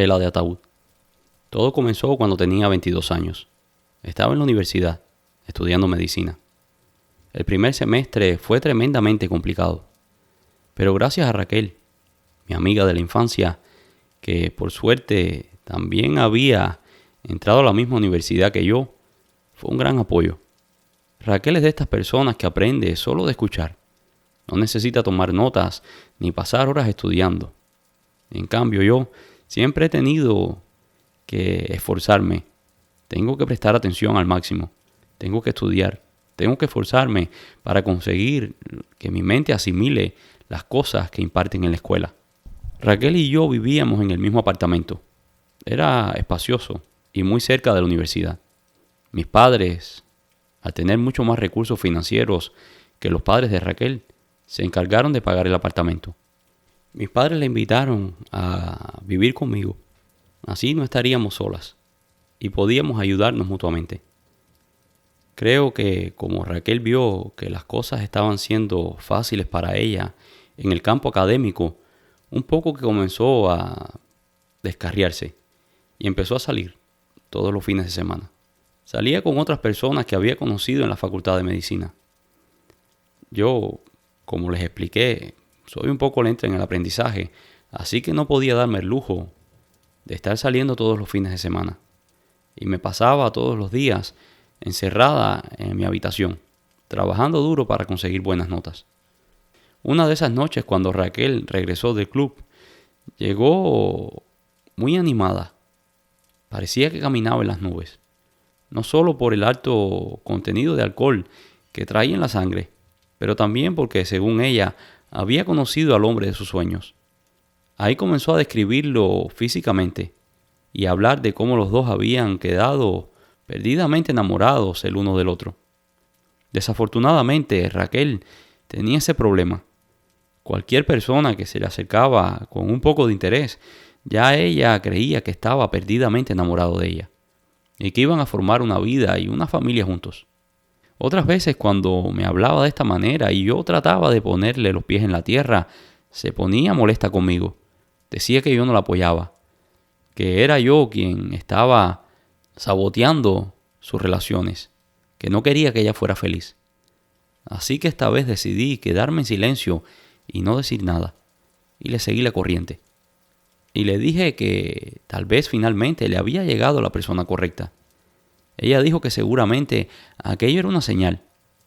tela de ataúd. Todo comenzó cuando tenía 22 años. Estaba en la universidad, estudiando medicina. El primer semestre fue tremendamente complicado, pero gracias a Raquel, mi amiga de la infancia, que por suerte también había entrado a la misma universidad que yo, fue un gran apoyo. Raquel es de estas personas que aprende solo de escuchar. No necesita tomar notas ni pasar horas estudiando. En cambio, yo siempre he tenido que esforzarme. Tengo que prestar atención al máximo. Tengo que estudiar. Tengo que esforzarme para conseguir que mi mente asimile las cosas que imparten en la escuela. Raquel y yo vivíamos en el mismo apartamento. Era espacioso y muy cerca de la universidad. Mis padres, al tener mucho más recursos financieros que los padres de Raquel, se encargaron de pagar el apartamento. Mis padres la invitaron a vivir conmigo. Así no estaríamos solas y podíamos ayudarnos mutuamente. Creo que como Raquel vio que las cosas estaban siendo fáciles para ella en el campo académico, un poco que comenzó a descarriarse y empezó a salir todos los fines de semana. Salía con otras personas que había conocido en la Facultad de Medicina. Yo, como les expliqué, soy un poco lento en el aprendizaje, así que no podía darme el lujo de estar saliendo todos los fines de semana. Y me pasaba todos los días encerrada en mi habitación, trabajando duro para conseguir buenas notas. Una de esas noches, cuando Raquel regresó del club, llegó muy animada. Parecía que caminaba en las nubes. No solo por el alto contenido de alcohol que traía en la sangre, pero también porque, según ella, había conocido al hombre de sus sueños. Ahí comenzó a describirlo físicamente y a hablar de cómo los dos habían quedado perdidamente enamorados el uno del otro. Desafortunadamente, Raquel tenía ese problema. Cualquier persona que se le acercaba con un poco de interés, ya ella creía que estaba perdidamente enamorado de ella y que iban a formar una vida y una familia juntos. Otras veces, cuando me hablaba de esta manera y yo trataba de ponerle los pies en la tierra, se ponía molesta conmigo. Decía que yo no la apoyaba, que era yo quien estaba saboteando sus relaciones, que no quería que ella fuera feliz. Así que esta vez decidí quedarme en silencio y no decir nada, y le seguí la corriente. Y le dije que tal vez finalmente le había llegado la persona correcta. Ella dijo que seguramente aquello era una señal,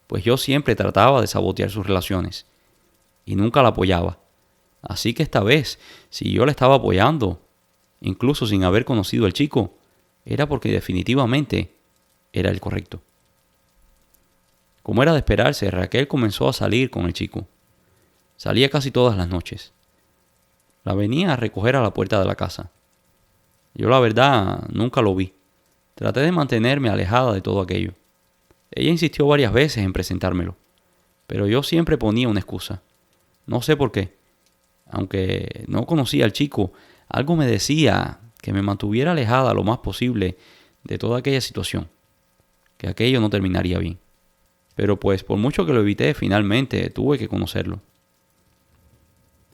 pues yo siempre trataba de sabotear sus relaciones y nunca la apoyaba. Así que esta vez, si yo la estaba apoyando, incluso sin haber conocido al chico, era porque definitivamente era el correcto. Como era de esperarse, Raquel comenzó a salir con el chico. Salía casi todas las noches. La venía a recoger a la puerta de la casa. Yo, la verdad, nunca lo vi. Traté de mantenerme alejada de todo aquello. Ella insistió varias veces en presentármelo, pero yo siempre ponía una excusa. No sé por qué. Aunque no conocía al chico, algo me decía que me mantuviera alejada lo más posible de toda aquella situación, que aquello no terminaría bien. Pero pues por mucho que lo evité, finalmente tuve que conocerlo.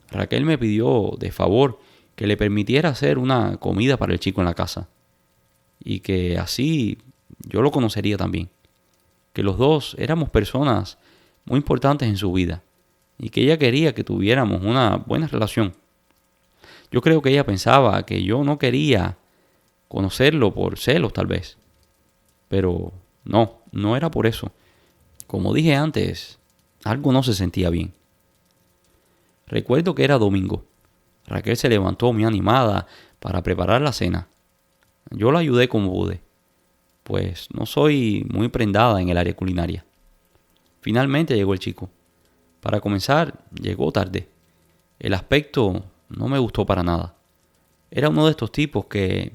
Raquel me pidió de favor que le permitiera hacer una comida para el chico en la casa, y que así yo lo conocería también, que los dos éramos personas muy importantes en su vida, y que ella quería que tuviéramos una buena relación. Yo creo que ella pensaba que yo no quería conocerlo por celos tal vez, pero no era por eso. Como dije antes, algo no se sentía bien. Recuerdo que era domingo. Raquel se levantó muy animada para preparar la cena. Yo la ayudé como pude, pues no soy muy prendada en el área culinaria. Finalmente llegó el chico. Para comenzar, llegó tarde. El aspecto no me gustó para nada. Era uno de estos tipos que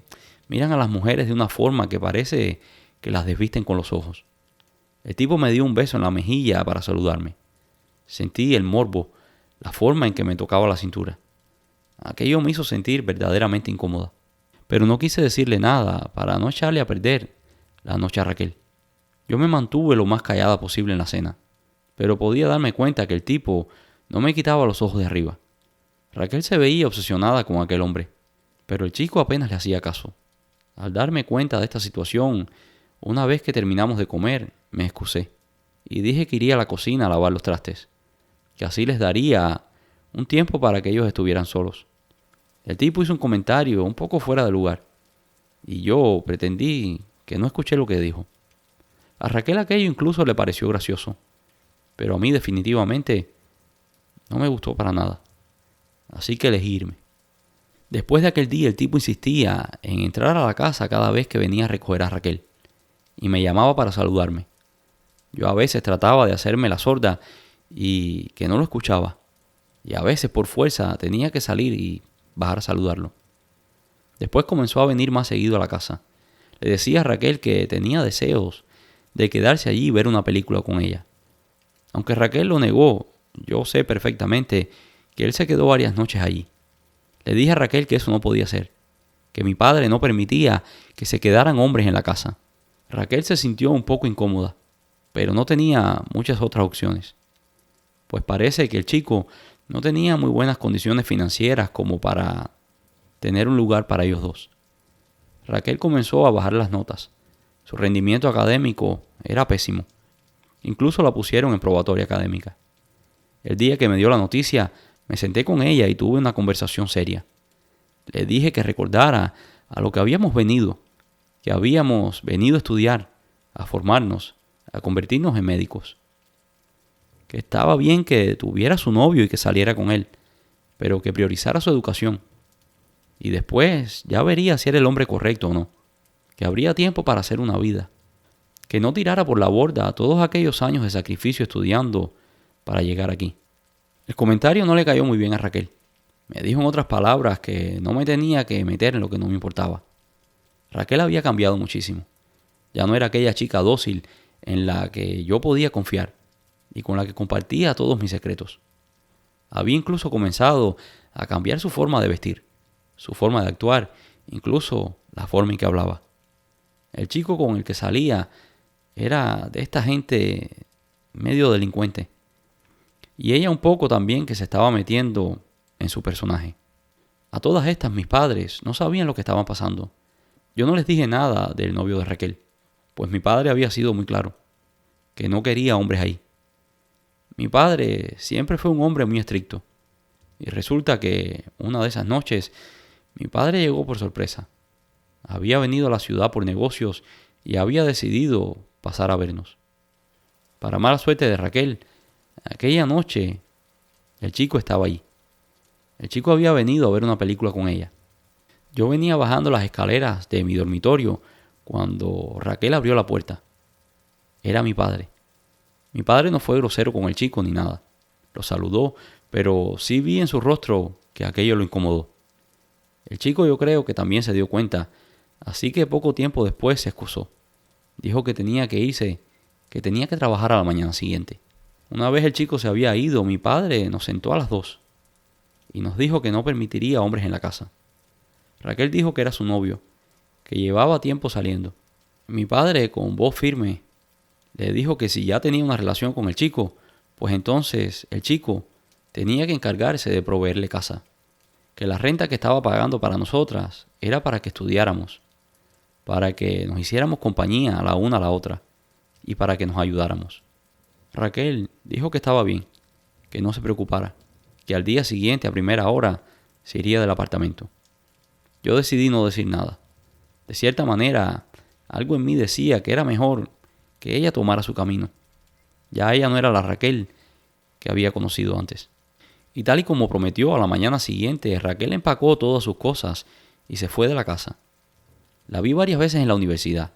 miran a las mujeres de una forma que parece que las desvisten con los ojos. El tipo me dio un beso en la mejilla para saludarme. Sentí el morbo, la forma en que me tocaba la cintura. Aquello me hizo sentir verdaderamente incómoda. Pero no quise decirle nada para no echarle a perder la noche a Raquel. Yo me mantuve lo más callada posible en la cena, pero podía darme cuenta que el tipo no me quitaba los ojos de arriba. Raquel se veía obsesionada con aquel hombre. Pero el chico apenas le hacía caso. Al darme cuenta de esta situación, una vez que terminamos de comer, me excusé y dije que iría a la cocina a lavar los trastes, que así les daría un tiempo para que ellos estuvieran solos. El tipo hizo un comentario un poco fuera de lugar y yo pretendí que no escuché lo que dijo. A Raquel aquello incluso le pareció gracioso, pero a mí definitivamente no me gustó para nada. Así que elegí irme. Después de aquel día el tipo insistía en entrar a la casa cada vez que venía a recoger a Raquel y me llamaba para saludarme. Yo a veces trataba de hacerme la sorda y que no lo escuchaba, y a veces por fuerza tenía que salir y bajar a saludarlo. Después comenzó a venir más seguido a la casa. Le decía a Raquel que tenía deseos de quedarse allí y ver una película con ella. Aunque Raquel lo negó, yo sé perfectamente que él se quedó varias noches allí. Le dije a Raquel que eso no podía ser, que mi padre no permitía que se quedaran hombres en la casa. Raquel se sintió un poco incómoda, pero no tenía muchas otras opciones, pues parece que el chico no tenía muy buenas condiciones financieras como para tener un lugar para ellos dos. Raquel comenzó a bajar las notas. Su rendimiento académico era pésimo. Incluso la pusieron en probatoria académica. El día que me dio la noticia, me senté con ella y tuve una conversación seria. Le dije que recordara a lo que habíamos venido, que habíamos venido a estudiar, a formarnos, a convertirnos en médicos. Que estaba bien que tuviera su novio y que saliera con él, pero que priorizara su educación. Y después ya vería si era el hombre correcto o no, que habría tiempo para hacer una vida, que no tirara por la borda todos aquellos años de sacrificio estudiando para llegar aquí. El comentario no le cayó muy bien a Raquel. Me dijo en otras palabras que no me tenía que meter en lo que no me importaba. Raquel había cambiado muchísimo. Ya no era aquella chica dócil en la que yo podía confiar y con la que compartía todos mis secretos. Había incluso comenzado a cambiar su forma de vestir, su forma de actuar, incluso la forma en que hablaba. El chico con el que salía era de esta gente medio delincuente. Y ella un poco también que se estaba metiendo en su personaje. A todas estas mis padres no sabían lo que estaba pasando. Yo no les dije nada del novio de Raquel, pues mi padre había sido muy claro, que no quería hombres ahí. Mi padre siempre fue un hombre muy estricto, y resulta que una de esas noches mi padre llegó por sorpresa. Había venido a la ciudad por negocios y había decidido pasar a vernos. Para mala suerte de Raquel, aquella noche el chico estaba allí. El chico había venido a ver una película con ella. Yo venía bajando las escaleras de mi dormitorio cuando Raquel abrió la puerta. Era mi padre. Mi padre no fue grosero con el chico ni nada. Lo saludó, pero sí vi en su rostro que aquello lo incomodó. El chico yo creo que también se dio cuenta, así que poco tiempo después se excusó. Dijo que tenía que irse, que tenía que trabajar a la mañana siguiente. Una vez el chico se había ido, mi padre nos sentó a las dos y nos dijo que no permitiría hombres en la casa. Raquel dijo que era su novio, que llevaba tiempo saliendo. Mi padre, con voz firme, le dijo que si ya tenía una relación con el chico, pues entonces el chico tenía que encargarse de proveerle casa. Que la renta que estaba pagando para nosotras era para que estudiáramos, para que nos hiciéramos compañía la una a la otra y para que nos ayudáramos. Raquel dijo que estaba bien, que no se preocupara, que al día siguiente a primera hora se iría del apartamento. Yo decidí no decir nada. De cierta manera, algo en mí decía que era mejor que ella tomara su camino. Ya ella no era la Raquel que había conocido antes. Y tal y como prometió, a la mañana siguiente, Raquel empacó todas sus cosas y se fue de la casa. La vi varias veces en la universidad.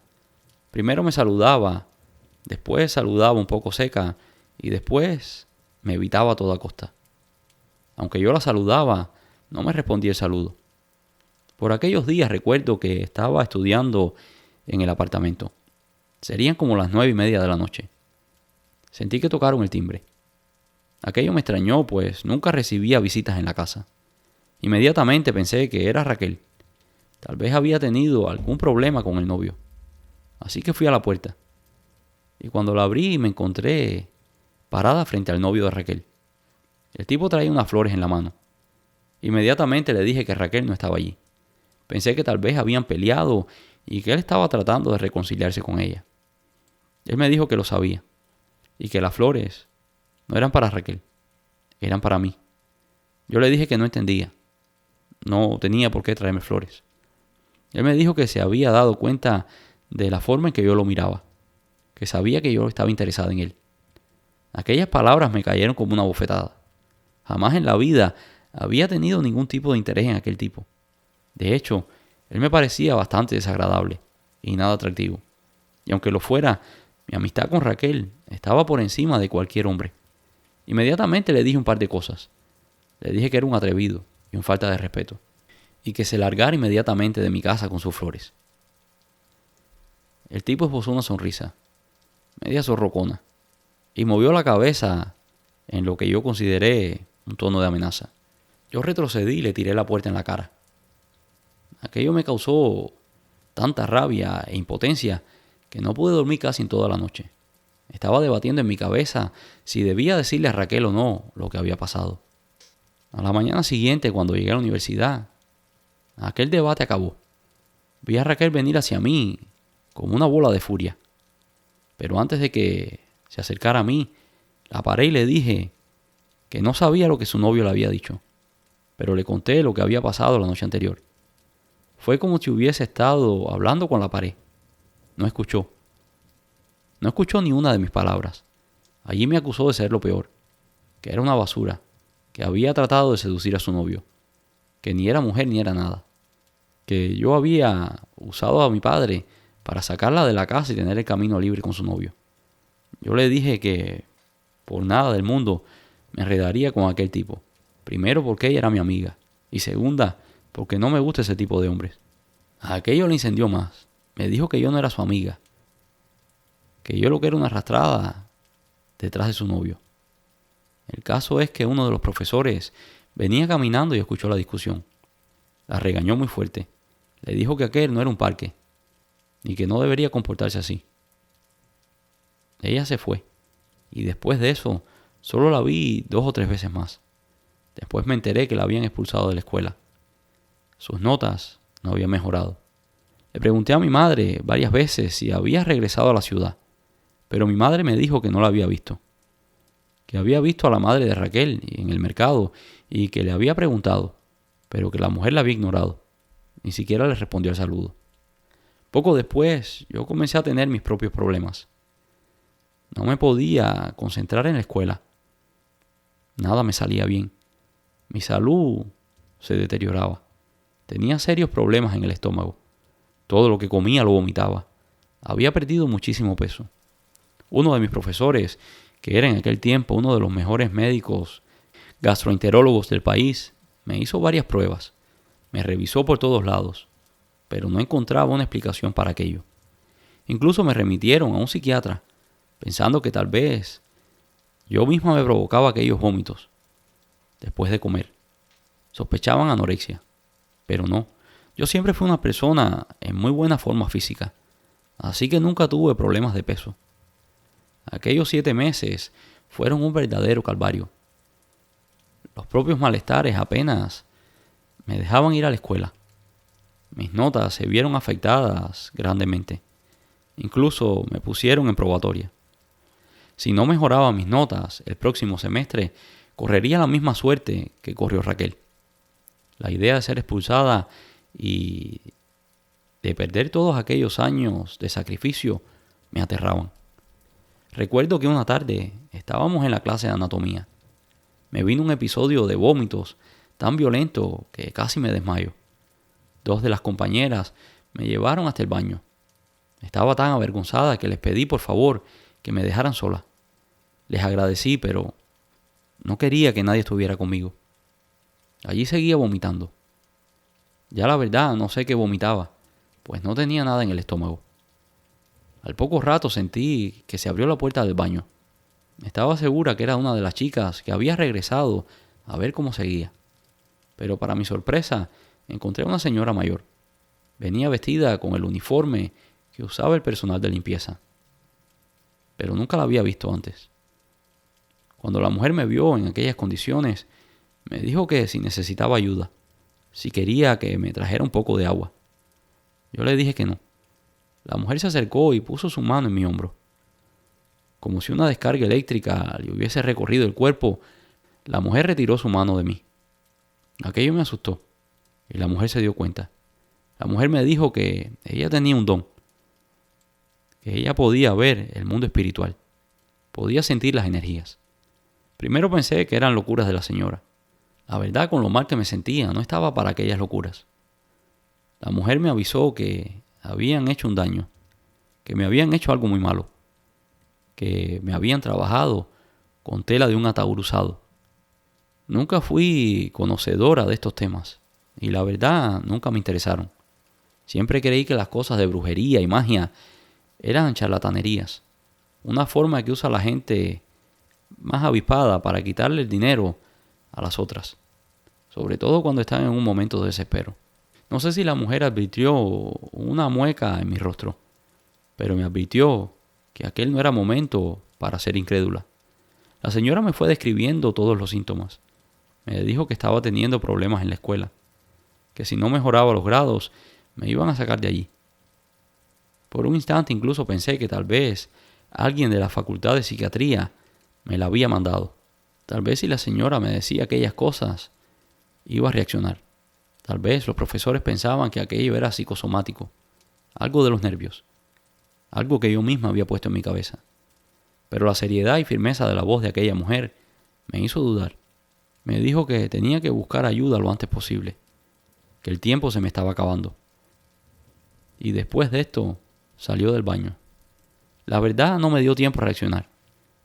Primero me saludaba, después saludaba un poco seca y después me evitaba a toda costa. Aunque yo la saludaba, no me respondía el saludo. Por aquellos días recuerdo que estaba estudiando en el apartamento. Serían como las 9:30 de la noche. Sentí que tocaron el timbre. Aquello me extrañó, pues nunca recibía visitas en la casa. Inmediatamente pensé que era Raquel. Tal vez había tenido algún problema con el novio. Así que fui a la puerta. Y cuando la abrí me encontré parada frente al novio de Raquel. El tipo traía unas flores en la mano. Inmediatamente le dije que Raquel no estaba allí. Pensé que tal vez habían peleado y que él estaba tratando de reconciliarse con ella. Él me dijo que lo sabía y que las flores no eran para Raquel, eran para mí. Yo le dije que no entendía, no tenía por qué traerme flores. Él me dijo que se había dado cuenta de la forma en que yo lo miraba, que sabía que yo estaba interesada en él. Aquellas palabras me cayeron como una bofetada. Jamás en la vida había tenido ningún tipo de interés en aquel tipo. De hecho, él me parecía bastante desagradable y nada atractivo. Y aunque lo fuera, mi amistad con Raquel estaba por encima de cualquier hombre. Inmediatamente le dije un par de cosas. Le dije que era un atrevido y un falta de respeto, y que se largara inmediatamente de mi casa con sus flores. El tipo esbozó una sonrisa, media zorrocona, y movió la cabeza en lo que yo consideré un tono de amenaza. Yo retrocedí y le tiré la puerta en la cara. Aquello me causó tanta rabia e impotencia que no pude dormir casi en toda la noche. Estaba debatiendo en mi cabeza si debía decirle a Raquel o no lo que había pasado. A la mañana siguiente, cuando llegué a la universidad, aquel debate acabó. Vi a Raquel venir hacia mí como una bola de furia. Pero antes de que se acercara a mí, la paré y le dije que no sabía lo que su novio le había dicho, pero le conté lo que había pasado la noche anterior. Fue como si hubiese estado hablando con la pared. No escuchó. No escuchó ni una de mis palabras. Allí me acusó de ser lo peor, que era una basura, que había tratado de seducir a su novio, que ni era mujer ni era nada, que yo había usado a mi padre para sacarla de la casa y tener el camino libre con su novio. Yo le dije que por nada del mundo me enredaría con aquel tipo. Primero porque ella era mi amiga y segunda porque no me gusta ese tipo de hombres. A aquello le incendió más. Me dijo que yo no era su amiga, que yo lo que era una arrastrada detrás de su novio. El caso es que uno de los profesores venía caminando y escuchó la discusión. La regañó muy fuerte. Le dijo que aquel no era un parque y que no debería comportarse así. Ella se fue y después de eso solo la vi 2 o 3 veces más. Después me enteré que la habían expulsado de la escuela. Sus notas no habían mejorado. Le pregunté a mi madre varias veces si había regresado a la ciudad, pero mi madre me dijo que no la había visto. Que había visto a la madre de Raquel en el mercado y que le había preguntado, pero que la mujer la había ignorado. Ni siquiera le respondió al saludo. Poco después, yo comencé a tener mis propios problemas. No me podía concentrar en la escuela. Nada me salía bien. Mi salud se deterioraba. Tenía serios problemas en el estómago. Todo lo que comía lo vomitaba. Había perdido muchísimo peso. Uno de mis profesores, que era en aquel tiempo uno de los mejores médicos gastroenterólogos del país, me hizo varias pruebas. Me revisó por todos lados, pero no encontraba una explicación para aquello. Incluso me remitieron a un psiquiatra, pensando que tal vez yo misma me provocaba aquellos vómitos después de comer. Sospechaban anorexia, pero no. Yo siempre fui una persona en muy buena forma física, así que nunca tuve problemas de peso. Aquellos 7 meses fueron un verdadero calvario. Los propios malestares apenas me dejaban ir a la escuela. Mis notas se vieron afectadas grandemente. Incluso me pusieron en probatoria. Si no mejoraba mis notas, el próximo semestre correría la misma suerte que corrió Raquel. La idea de ser expulsada y de perder todos aquellos años de sacrificio me aterraban. Recuerdo que una tarde estábamos en la clase de anatomía. Me vino un episodio de vómitos tan violento que casi me desmayo. 2 de las compañeras me llevaron hasta el baño. Estaba tan avergonzada que les pedí por favor que me dejaran sola. Les agradecí, pero no quería que nadie estuviera conmigo. Allí seguía vomitando. Ya la verdad no sé qué vomitaba, pues no tenía nada en el estómago. Al poco rato sentí que se abrió la puerta del baño. Estaba segura que era una de las chicas que había regresado a ver cómo seguía. Pero para mi sorpresa encontré a una señora mayor. Venía vestida con el uniforme que usaba el personal de limpieza. Pero nunca la había visto antes. Cuando la mujer me vio en aquellas condiciones, me dijo que si necesitaba ayuda, si quería que me trajera un poco de agua. Yo le dije que no. La mujer se acercó y puso su mano en mi hombro. Como si una descarga eléctrica le hubiese recorrido el cuerpo, la mujer retiró su mano de mí. Aquello me asustó y la mujer se dio cuenta. La mujer me dijo que ella tenía un don, que ella podía ver el mundo espiritual, podía sentir las energías. Primero pensé que eran locuras de la señora. La verdad, con lo mal que me sentía, no estaba para aquellas locuras. La mujer me avisó que habían hecho un daño, que me habían hecho algo muy malo, que me habían trabajado con tela de un ataúd usado. Nunca fui conocedora de estos temas y la verdad nunca me interesaron. Siempre creí que las cosas de brujería y magia eran charlatanerías, una forma que usa la gente más avispada para quitarle el dinero a las otras, sobre todo cuando están en un momento de desespero. No sé si la mujer advirtió una mueca en mi rostro, pero me advirtió que aquel no era momento para ser incrédula. La señora me fue describiendo todos los síntomas. Me dijo que estaba teniendo problemas en la escuela, que si no mejoraba los grados, me iban a sacar de allí. Por un instante incluso pensé que tal vez alguien de la facultad de psiquiatría me la había mandado. Tal vez si la señora me decía aquellas cosas, iba a reaccionar. Tal vez los profesores pensaban que aquello era psicosomático, algo de los nervios, algo que yo misma había puesto en mi cabeza. Pero la seriedad y firmeza de la voz de aquella mujer me hizo dudar. Me dijo que tenía que buscar ayuda lo antes posible, que el tiempo se me estaba acabando. Y después de esto, salió del baño. La verdad no me dio tiempo a reaccionar.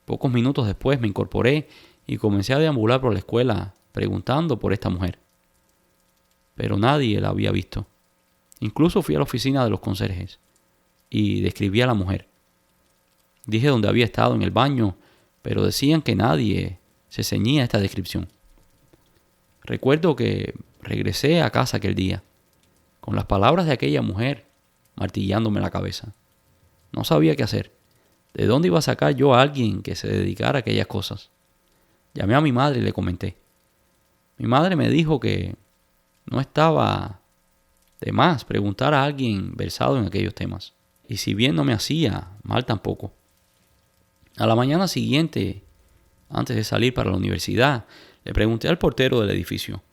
Pocos minutos después me incorporé y comencé a deambular por la escuela preguntando por esta mujer. Pero nadie la había visto. Incluso fui a la oficina de los conserjes y describí a la mujer. Dije dónde había estado en el baño, pero decían que nadie se ceñía a esta descripción. Recuerdo que regresé a casa aquel día, con las palabras de aquella mujer martillándome la cabeza. No sabía qué hacer. ¿De dónde iba a sacar yo a alguien que se dedicara a aquellas cosas? Llamé a mi madre y le comenté. Mi madre me dijo que no estaba de más preguntar a alguien versado en aquellos temas. Y si bien no me hacía mal tampoco. A la mañana siguiente, antes de salir para la universidad, le pregunté al portero del edificio.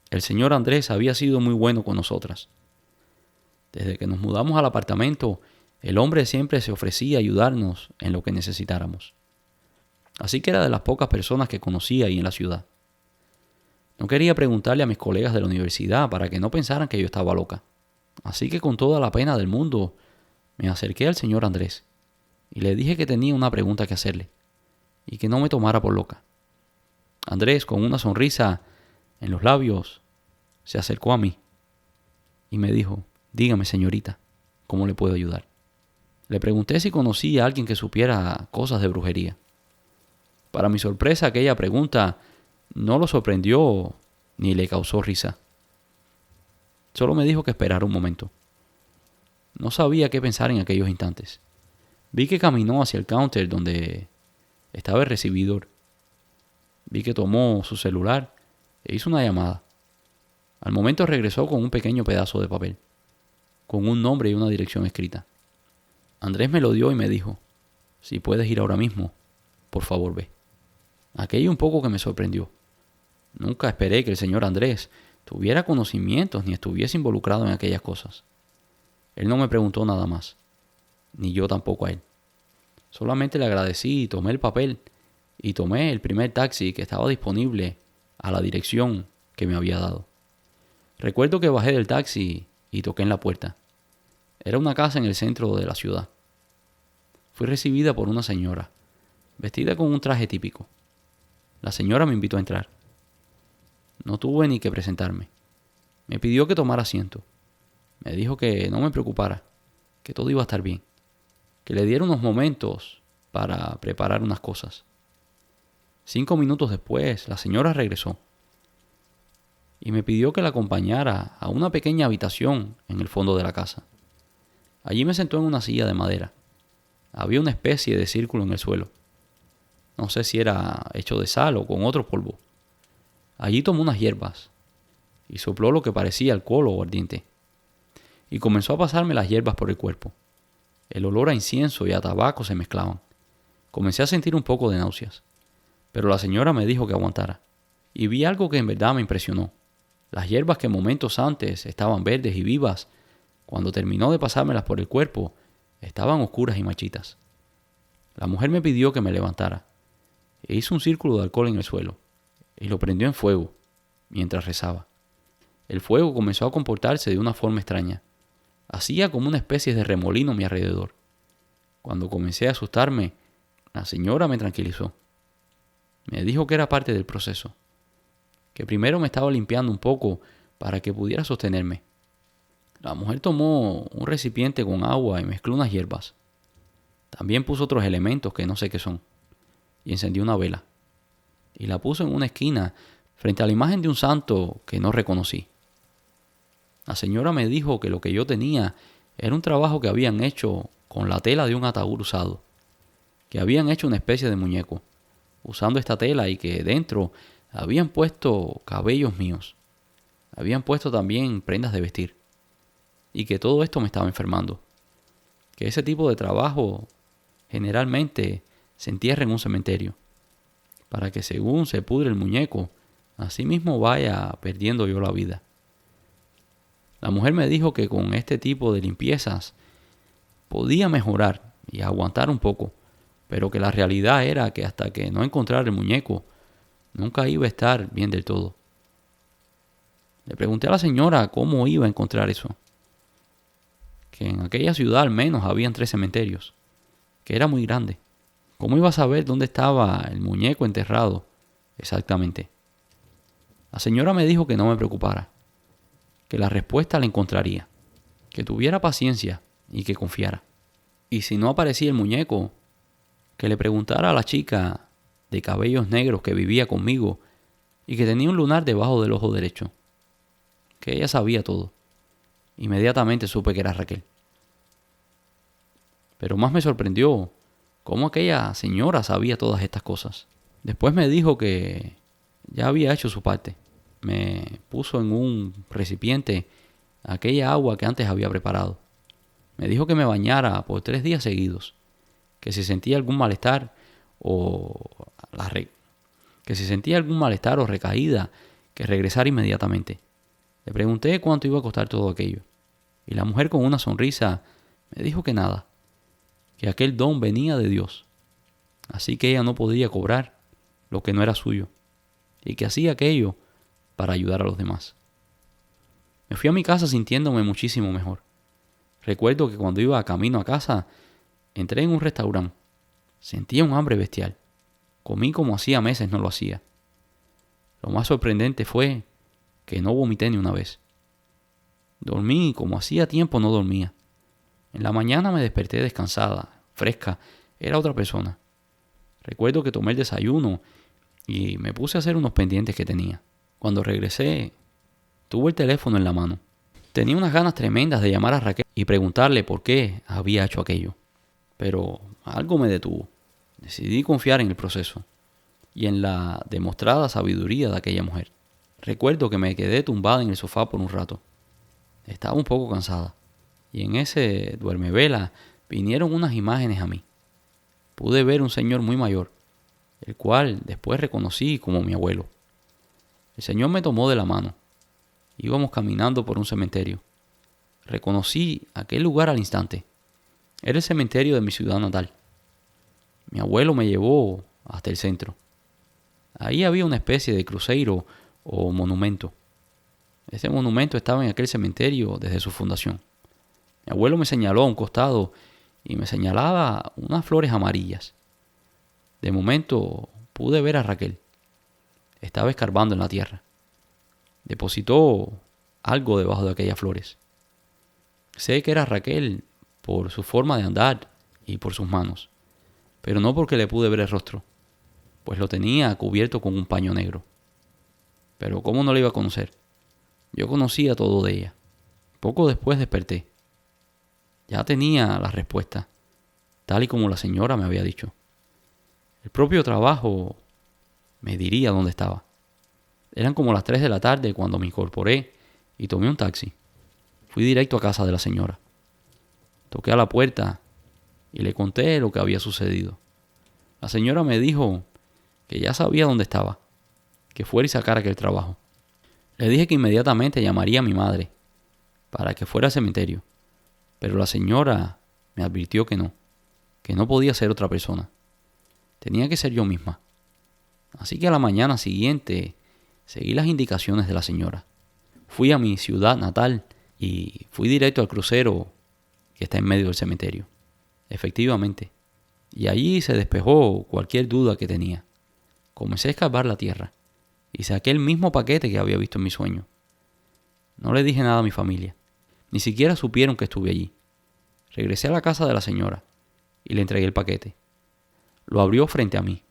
El señor Andrés había sido muy bueno con nosotras. Desde que nos mudamos al apartamento, el hombre siempre se ofrecía a ayudarnos en lo que necesitáramos. Así que era de las pocas personas que conocía ahí en la ciudad. No quería preguntarle a mis colegas de la universidad para que no pensaran que yo estaba loca. Así que con toda la pena del mundo, me acerqué al señor Andrés y le dije que tenía una pregunta que hacerle y que no me tomara por loca. Andrés, con una sonrisa en los labios, se acercó a mí y me dijo: dígame, señorita, ¿cómo le puedo ayudar? Le pregunté si conocía a alguien que supiera cosas de brujería. Para mi sorpresa, aquella pregunta no lo sorprendió ni le causó risa. Solo me dijo que esperara un momento. No sabía qué pensar en aquellos instantes. Vi que caminó hacia el counter donde estaba el recibidor. Vi que tomó su celular e hizo una llamada. Al momento regresó con un pequeño pedazo de papel, con un nombre y una dirección escrita. Andrés me lo dio y me dijo: si puedes ir ahora mismo, por favor ve. Aquello un poco que me sorprendió. Nunca esperé que el señor Andrés tuviera conocimientos ni estuviese involucrado en aquellas cosas. Él no me preguntó nada más, ni yo tampoco a él. Solamente le agradecí y tomé el papel y tomé el primer taxi que estaba disponible a la dirección que me había dado. Recuerdo que bajé del taxi y toqué en la puerta. Era una casa en el centro de la ciudad. Fui recibida por una señora, vestida con un traje típico. La señora me invitó a entrar. No tuve ni que presentarme. Me pidió que tomara asiento. Me dijo que no me preocupara, que todo iba a estar bien, que le diera unos momentos para preparar unas cosas. 5 minutos después, la señora regresó y me pidió que la acompañara a una pequeña habitación en el fondo de la casa. Allí me sentó en una silla de madera. Había una especie de círculo en el suelo. No sé si era hecho de sal o con otro polvo. Allí tomó unas hierbas y sopló lo que parecía alcohol o aguardiente, y comenzó a pasarme las hierbas por el cuerpo. El olor a incienso y a tabaco se mezclaban. Comencé a sentir un poco de náuseas, pero la señora me dijo que aguantara, y vi algo que en verdad me impresionó. Las hierbas que momentos antes estaban verdes y vivas, cuando terminó de pasármelas por el cuerpo, estaban oscuras y marchitas. La mujer me pidió que me levantara, e hizo un círculo de alcohol en el suelo, y lo prendió en fuego, mientras rezaba. El fuego comenzó a comportarse de una forma extraña. Hacía como una especie de remolino a mi alrededor. Cuando comencé a asustarme, la señora me tranquilizó. Me dijo que era parte del proceso, que primero me estaba limpiando un poco para que pudiera sostenerme. La mujer tomó un recipiente con agua y mezcló unas hierbas. También puso otros elementos que no sé qué son, y encendió una vela, y la puso en una esquina frente a la imagen de un santo que no reconocí. La señora me dijo que lo que yo tenía era un trabajo que habían hecho con la tela de un ataúd usado, que habían hecho una especie de muñeco, usando esta tela, y que dentro habían puesto cabellos míos. Habían puesto también prendas de vestir, y que todo esto me estaba enfermando. Que ese tipo de trabajo generalmente se entierra en un cementerio, para que según se pudre el muñeco, así mismo vaya perdiendo yo la vida. La mujer me dijo que con este tipo de limpiezas podía mejorar y aguantar un poco, pero que la realidad era que hasta que no encontrara el muñeco, nunca iba a estar bien del todo. Le pregunté a la señora cómo iba a encontrar eso, que en aquella ciudad al menos habían 3 cementerios, que era muy grande. ¿Cómo iba a saber dónde estaba el muñeco enterrado exactamente? La señora me dijo que no me preocupara, que la respuesta la encontraría, que tuviera paciencia y que confiara. Y si no aparecía el muñeco, que le preguntara a la chica de cabellos negros que vivía conmigo y que tenía un lunar debajo del ojo derecho, que ella sabía todo. Inmediatamente supe que era Raquel. Pero más me sorprendió cómo aquella señora sabía todas estas cosas. Después me dijo que ya había hecho su parte. Me puso en un recipiente aquella agua que antes había preparado. Me dijo que me bañara por 3 días seguidos, que si sentía algún malestar o recaída, que regresara inmediatamente. Le pregunté cuánto iba a costar todo aquello, y la mujer con una sonrisa me dijo que nada, que aquel don venía de Dios, así que ella no podía cobrar lo que no era suyo, y que hacía aquello para ayudar a los demás. Me fui a mi casa sintiéndome muchísimo mejor. Recuerdo que cuando iba camino a casa, entré en un restaurante. Sentía un hambre bestial. Comí como hacía meses no lo hacía. Lo más sorprendente fue que no vomité ni una vez. Dormí como hacía tiempo no dormía. En la mañana me desperté descansada, fresca, era otra persona. Recuerdo que tomé el desayuno y me puse a hacer unos pendientes que tenía. Cuando regresé, tuve el teléfono en la mano. Tenía unas ganas tremendas de llamar a Raquel y preguntarle por qué había hecho aquello. Pero algo me detuvo. Decidí confiar en el proceso y en la demostrada sabiduría de aquella mujer. Recuerdo que me quedé tumbada en el sofá por un rato. Estaba un poco cansada, y en ese duermevela vinieron unas imágenes a mí. Pude ver un señor muy mayor, el cual después reconocí como mi abuelo. El señor me tomó de la mano. Íbamos caminando por un cementerio. Reconocí aquel lugar al instante. Era el cementerio de mi ciudad natal. Mi abuelo me llevó hasta el centro. Ahí había una especie de cruceiro o monumento. Ese monumento estaba en aquel cementerio desde su fundación. Mi abuelo me señaló a un costado y me señalaba unas flores amarillas. De momento pude ver a Raquel. Estaba escarbando en la tierra. Depositó algo debajo de aquellas flores. Sé que era Raquel por su forma de andar y por sus manos, pero no porque le pude ver el rostro, pues lo tenía cubierto con un paño negro. Pero ¿cómo no la iba a conocer? Yo conocía todo de ella. Poco después desperté. Ya tenía la respuesta, tal y como la señora me había dicho. El propio trabajo me diría dónde estaba. Eran como las 3 de la tarde cuando me incorporé y tomé un taxi. Fui directo a casa de la señora. Toqué a la puerta y le conté lo que había sucedido. La señora me dijo que ya sabía dónde estaba, que fuera y sacara aquel trabajo. Le dije que inmediatamente llamaría a mi madre para que fuera al cementerio, pero la señora me advirtió que no podía ser otra persona. Tenía que ser yo misma. Así que a la mañana siguiente seguí las indicaciones de la señora. Fui a mi ciudad natal y fui directo al crucero que está en medio del cementerio. Efectivamente. Y allí se despejó cualquier duda que tenía. Comencé a escarbar la tierra y saqué el mismo paquete que había visto en mi sueño. No le dije nada a mi familia. Ni siquiera supieron que estuve allí. Regresé a la casa de la señora y le entregué el paquete. Lo abrió frente a mí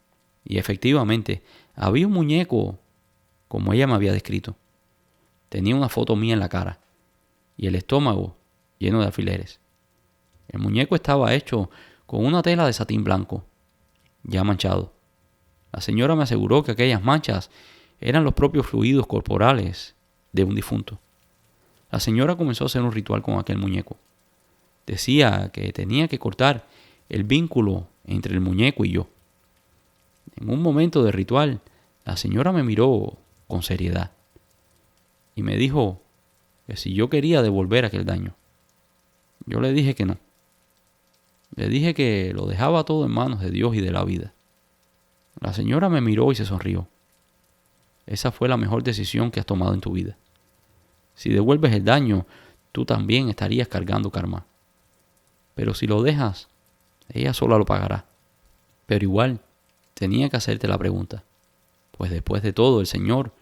y efectivamente había un muñeco como ella me había descrito. Tenía una foto mía en la cara y el estómago lleno de alfileres. El muñeco estaba hecho con una tela de satín blanco, ya manchado. La señora me aseguró que aquellas manchas eran los propios fluidos corporales de un difunto. La señora comenzó a hacer un ritual con aquel muñeco. Decía que tenía que cortar el vínculo entre el muñeco y yo. En un momento de ritual, la señora me miró con seriedad y me dijo que si yo quería devolver aquel daño. Yo le dije que no. Le dije que lo dejaba todo en manos de Dios y de la vida. La señora me miró y se sonrió. Esa fue la mejor decisión que has tomado en tu vida. Si devuelves el daño, tú también estarías cargando karma. Pero si lo dejas, ella sola lo pagará. Pero igual, tenía que hacerte la pregunta, pues después de todo el Señor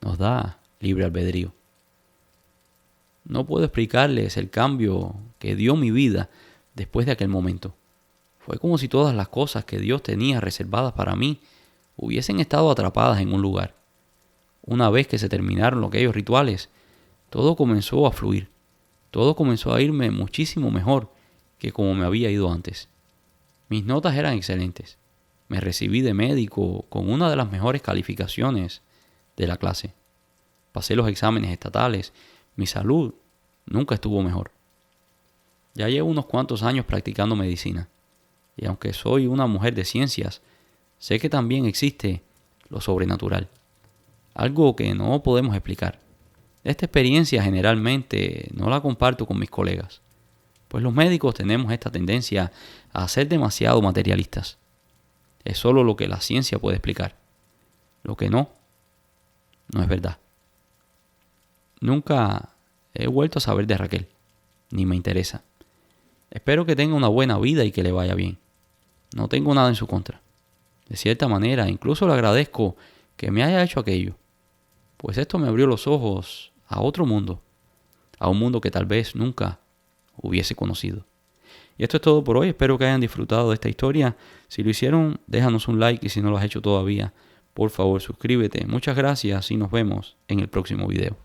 nos da libre albedrío. No puedo explicarles el cambio que dio mi vida después de aquel momento. Fue como si todas las cosas que Dios tenía reservadas para mí hubiesen estado atrapadas en un lugar. Una vez que se terminaron aquellos rituales, todo comenzó a fluir. Todo comenzó a irme muchísimo mejor que como me había ido antes. Mis notas eran excelentes. Me recibí de médico con una de las mejores calificaciones de la clase. Pasé los exámenes estatales. Mi salud nunca estuvo mejor. Ya llevo unos cuantos años practicando medicina. Y aunque soy una mujer de ciencias, sé que también existe lo sobrenatural. Algo que no podemos explicar. Esta experiencia generalmente no la comparto con mis colegas, pues los médicos tenemos esta tendencia a ser demasiado materialistas. Es solo lo que la ciencia puede explicar. Lo que no es verdad. Nunca he vuelto a saber de Raquel, ni me interesa. Espero que tenga una buena vida y que le vaya bien. No tengo nada en su contra. De cierta manera, incluso le agradezco que me haya hecho aquello, pues esto me abrió los ojos a otro mundo, a un mundo que tal vez nunca hubiese conocido. Y esto es todo por hoy. Espero que hayan disfrutado de esta historia. Si lo hicieron, déjanos un like, y si no lo has hecho todavía, por favor suscríbete. Muchas gracias y nos vemos en el próximo video.